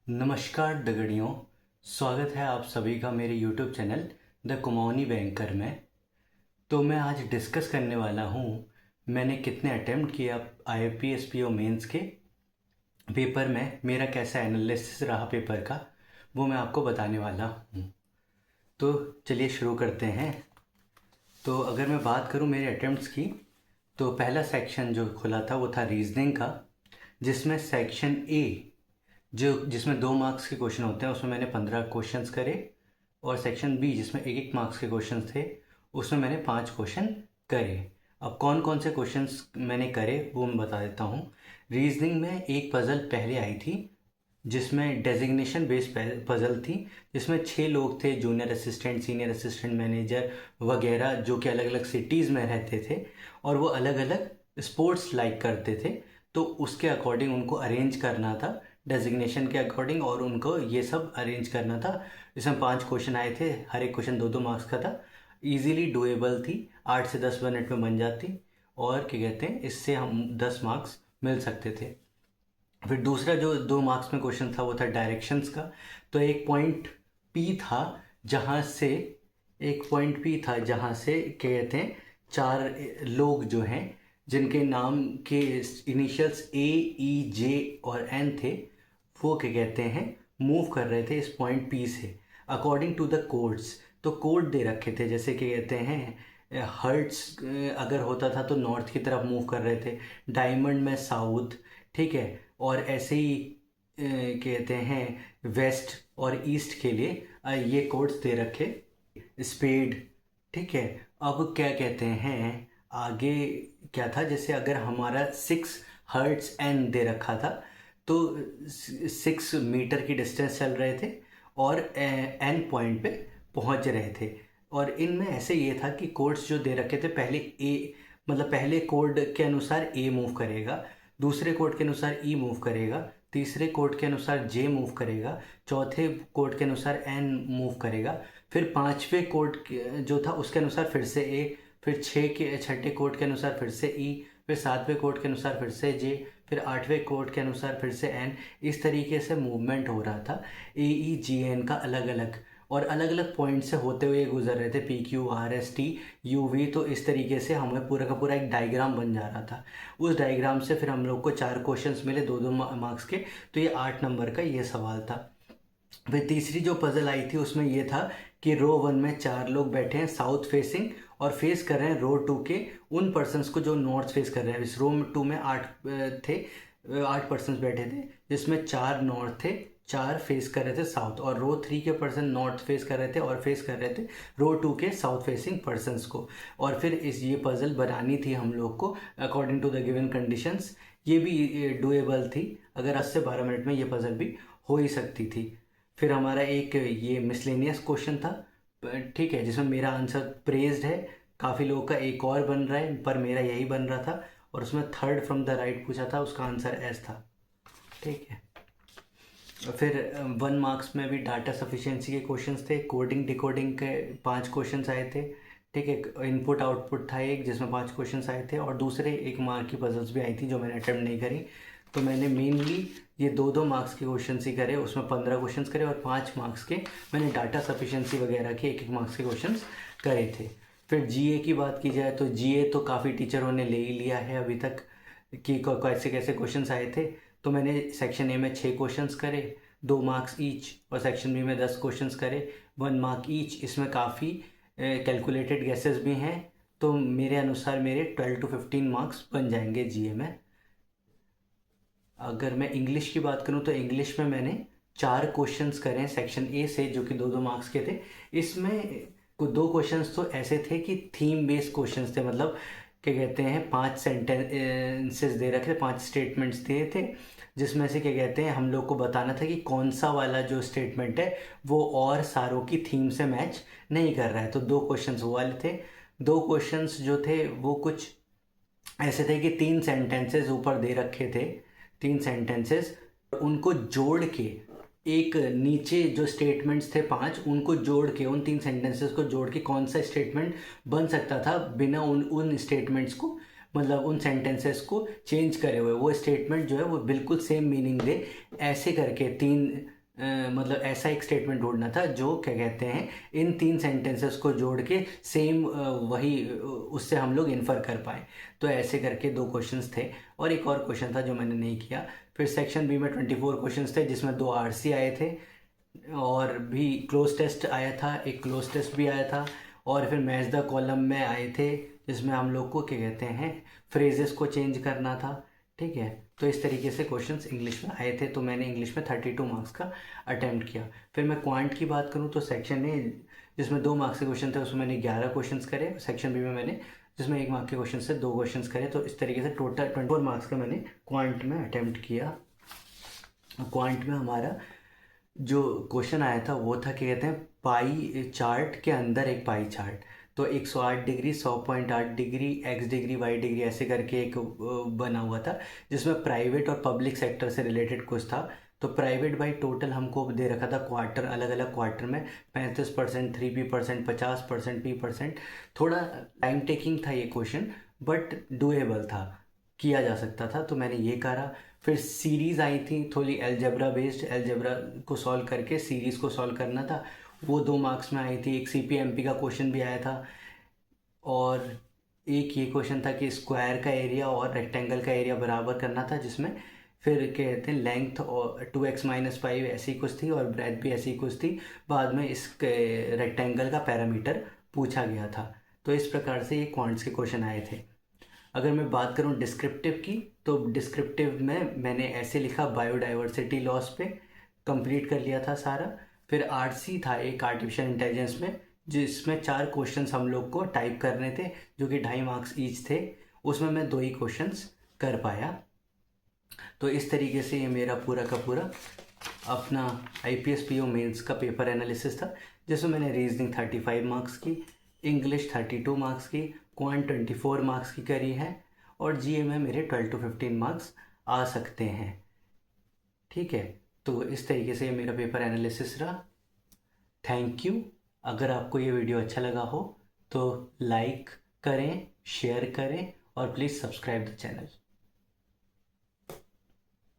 नमस्कार दगड़ियों। स्वागत है आप सभी का मेरे YouTube channel the Kumaoni banker में। तो मैं आज डिस्कस करने वाला हूँ मैंने कितने अटेम्प्ट किया IAPS PO मेंस के पेपर में, मेरा कैसा एनालिसिस रहा पेपर का, वो मैं आपको बताने वाला हूँ। तो चलिए शुरू करते हैं। तो अगर मैं बात करूँ मेरे अटेम्प्ट्स की, तो पहला सेक्शन जो खुला था वो था रीजनिंग का, जिसमें सेक्शन ए जिसमें 2 मार्क्स के क्वेश्चन होते हैं उसमें मैंने 15 क्वेश्चंस करे, और सेक्शन बी जिसमें 1 मार्क्स के क्वेश्चंस थे उसमें मैंने 5 क्वेश्चन करे। अब कौन कौन से क्वेश्चंस मैंने करे वो मैं बता देता हूँ। रीजनिंग में एक पज़ल पहले आई थी जिसमें डेजिग्नेशन बेस्ड पज़ल थी, जिसमें 6 लोग थे, junior assistant, senior assistant manager वगैरह, जो कि अलग अलग सिटीज़ में रहते थे और वो अलग अलग स्पोर्ट्स लाइक करते थे। तो उसके अकॉर्डिंग उनको अरेंज करना था, डेजिग्नेशन के अकॉर्डिंग, और उनको ये सब अरेंज करना था। इसमें 5 क्वेश्चन आए थे, हर एक क्वेश्चन 2-2 मार्क्स का था। ईजीली डुएबल थी, 8 से 10 मिनट में बन जाती, और क्या कहते हैं, इससे हम 10 मार्क्स मिल सकते थे। फिर दूसरा जो 2 मार्क्स में क्वेश्चन था वो था डायरेक्शंस का। तो एक पॉइंट पी था जहाँ से क्या कहते हैं, 4 लोग जो हैं जिनके नाम के इनिशियल्स AEJ और N थे, वो क्या कहते हैं, मूव कर रहे थे इस पॉइंट पी से अकॉर्डिंग टू द कोड्स। तो कोड दे रखे थे, जैसे क्या कहते हैं, हर्ट्स अगर होता था तो नॉर्थ की तरफ मूव कर रहे थे, डायमंड में साउथ, ठीक है, और ऐसे ही कहते हैं वेस्ट और ईस्ट के लिए ये कोड्स दे रखे, स्पेड, ठीक है। अब क्या कहते हैं, आगे क्या था, जैसे अगर हमारा 6 हर्ट्स एन दे रखा था तो 6 मीटर की डिस्टेंस चल रहे थे और एन पॉइंट पे पहुंच रहे थे। और इनमें ऐसे ये था कि कोड्स जो दे रखे थे, पहले ए, मतलब पहले कोड के अनुसार ए मूव करेगा, दूसरे कोड के अनुसार ई मूव करेगा, तीसरे कोड के अनुसार जे मूव करेगा, चौथे कोड के अनुसार एन मूव करेगा, फिर पांचवें कोड जो था उसके अनुसार फिर से ए, फिर छठे कोड के अनुसार फिर से ई, फिर सातवें कोड के अनुसार फिर से जे, फिर आठवें कोड के अनुसार फिर से एन। इस तरीके से मूवमेंट हो रहा था AEGN का अलग अलग, और अलग अलग पॉइंट से होते हुए गुजर रहे थे, PQRST UV। तो इस तरीके से हमें पूरा का पूरा एक डायग्राम बन जा रहा था। उस डायग्राम से फिर हम लोग को 4 क्वेश्चंस मिले, 2-2 मार्क्स के। तो ये 8 नंबर का ये सवाल था। फिर तीसरी जो पजल आई थी उसमें ये था कि रो 1 में 4 लोग बैठे हैं साउथ फेसिंग और फेस कर रहे हैं रो 2 के उन पर्सन्स को जो नॉर्थ फेस कर रहे हैं। इस रो 2 में 8 पर्सन्स बैठे थे, जिसमें 4 नॉर्थ थे, 4 फेस कर रहे थे साउथ, और रो 3 के पर्सन नॉर्थ फेस कर रहे थे और फेस कर रहे थे रो 2 के साउथ फेसिंग पर्सन्स को। और फिर ये पजल बनानी थी हम लोग को according to the given conditions. ये भी डुएबल थी, अगर 10 से 12 मिनट में ये पजल भी हो ही सकती थी। फिर हमारा एक ये मिसलेनियस क्वेश्चन था, ठीक है, जिसमें मेरा आंसर प्रेज्ड है, काफ़ी लोगों का एक और बन रहा है पर मेरा यही बन रहा था, और उसमें थर्ड फ्रॉम द राइट पूछा था, उसका आंसर एस था, ठीक है। फिर 1 मार्क्स में भी डाटा सफिशिएंसी के क्वेश्चंस थे, कोडिंग डिकोडिंग के 5 क्वेश्चंस आए थे, ठीक है। इनपुट आउटपुट था एक जिसमें 5 क्वेश्चंस आए थे, और दूसरे 1 मार्क की पजल्स भी आई थी जो मैंने अटेम्प्ट नहीं करी। तो मैंने मेनली ये 2-2 मार्क्स के क्वेश्चन ही करे, उसमें 15 क्वेश्चन करे, और 5 मार्क्स के मैंने डाटा सफिशिएंसी वगैरह के 1-1 मार्क्स के क्वेश्चन करे थे। फिर GA की बात की जाए तो GA तो काफ़ी टीचरों ने ले ही लिया है अभी तक कि कैसे कैसे क्वेश्चन आए थे। तो मैंने सेक्शन ए में 6 क्वेश्चन करे, 2 मार्क्स ईच, और सेक्शन बी में 10 क्वेश्चंस करे, 1 मार्क ईच। इसमें काफ़ी कैलकुलेटेड गेसेस भी हैं, तो मेरे अनुसार मेरे 12 to 15 मार्क्स बन जाएंगे GA में। अगर मैं इंग्लिश की बात करूं तो इंग्लिश में मैंने 4 क्वेश्चंस करे हैं सेक्शन ए से, जो कि 2-2 मार्क्स के थे। इसमें कुछ 2 क्वेश्चंस तो ऐसे थे कि थीम बेस्ड क्वेश्चंस थे, मतलब क्या कहते हैं, 5 सेंटेंसेस दे रखे थे, 5 स्टेटमेंट्स दिए थे, जिसमें से क्या कहते हैं हम लोग को बताना था कि कौन सा वाला जो स्टेटमेंट है वो और सारों की थीम से मैच नहीं कर रहा है। तो 2 क्वेश्चंस वो वाले थे। 2 क्वेश्चंस जो थे वो कुछ ऐसे थे कि 3 सेंटेंसेस ऊपर दे रखे थे, 3 सेंटेंसेस, उनको जोड़ के एक नीचे जो स्टेटमेंट्स थे 5, उनको जोड़ के, उन 3 सेंटेंसेस को जोड़ के कौन सा स्टेटमेंट बन सकता था बिना उन स्टेटमेंट्स को, मतलब उन सेंटेंसेस को चेंज करे हुए, वो स्टेटमेंट जो है वो बिल्कुल सेम मीनिंग दे, ऐसे करके 3 मतलब ऐसा एक स्टेटमेंट ढूंढना था जो क्या कहते हैं इन 3 सेंटेंसेस को जोड़ के सेम वही उससे हम लोग इन्फर कर पाए। तो ऐसे करके 2 क्वेश्चंस थे और एक और क्वेश्चन था जो मैंने नहीं किया। फिर सेक्शन बी में 24 क्वेश्चंस थे जिसमें 2 आरसी आए थे और भी क्लोज टेस्ट आया था, एक क्लोज टेस्ट भी आया था और फिर मैच द कॉलम में आए थे जिसमें हम लोग को क्या कहते हैं फ्रेजेस को चेंज करना था। ठीक है, तो इस तरीके से क्वेश्चंस इंग्लिश में आए थे। तो मैंने इंग्लिश में 32 मार्क्स का अटेम्प्ट किया। फिर मैं क्वांट की बात करूँ तो सेक्शन ए जिसमें 2 मार्क्स के क्वेश्चन थे उसमें मैंने 11 क्वेश्चंस करे। सेक्शन बी में मैंने जिसमें 1 मार्क के क्वेश्चन से 2 क्वेश्चंस करे। तो इस तरीके से टोटल 24 मार्क्स का मैंने क्वांट में अटेम्प्ट किया। क्वांट में हमारा जो क्वेश्चन आया था वो था क्या कहते हैं पाई चार्ट के अंदर एक पाई चार्ट। तो 108 degree, 100.8 degree, x degree, y degree ऐसे करके एक बना हुआ था जिसमें प्राइवेट और पब्लिक सेक्टर से रिलेटेड कुछ था। तो प्राइवेट बाई टोटल हमको दे रखा था क्वार्टर, अलग अलग क्वार्टर में 35%, 3p%, 50%, p%। थोड़ा टाइम टेकिंग था ये क्वेश्चन बट डुएबल था, किया जा सकता था। तो मैंने ये करा। फिर सीरीज़ आई थी थोड़ी एलजेब्रा बेस्ड, एलजेब्रा को सॉल्व करके सीरीज़ को सॉल्व करना था। वो 2 मार्क्स में आई थी। एक CPMP का क्वेश्चन भी आया था और एक ये क्वेश्चन था कि स्क्वायर का एरिया और रेक्टेंगल का एरिया बराबर करना था जिसमें फिर कहते हैं लेंथ और 2x-5 ऐसी कुछ थी और ब्रेथ भी ऐसी कुछ थी। बाद में इस रेक्टेंगल का पैरामीटर पूछा गया था। तो इस प्रकार से ये क्वांट्स के क्वेश्चन आए थे। अगर मैं बात करूं डिस्क्रिप्टिव की तो डिस्क्रिप्टिव में मैंने ऐसे लिखा बायोडाइवर्सिटी लॉस पे कंप्लीट कर लिया था सारा। फिर आरसी था एक आर्टिफिशियल इंटेलिजेंस में जिसमें 4 क्वेश्चंस हम लोग को टाइप करने थे जो कि 2.5 मार्क्स ईच थे। उसमें मैं 2 ही क्वेश्चंस कर पाया। तो इस तरीके से ये मेरा पूरा का पूरा अपना IPS PO मेंस का पेपर एनालिसिस था जिसमें मैंने रीजनिंग 35 मार्क्स की, इंग्लिश 32 मार्क्स की, क्वांट 24 मार्क्स की करी है और GA में मेरे 12 to 15 मार्क्स आ सकते हैं। ठीक है, तो इस तरीके से मेरा पेपर एनालिसिस रहा। Thank you. अगर आपको ये वीडियो अच्छा लगा हो तो लाइक करें, शेयर करें और प्लीज़ सब्सक्राइब द चैनल।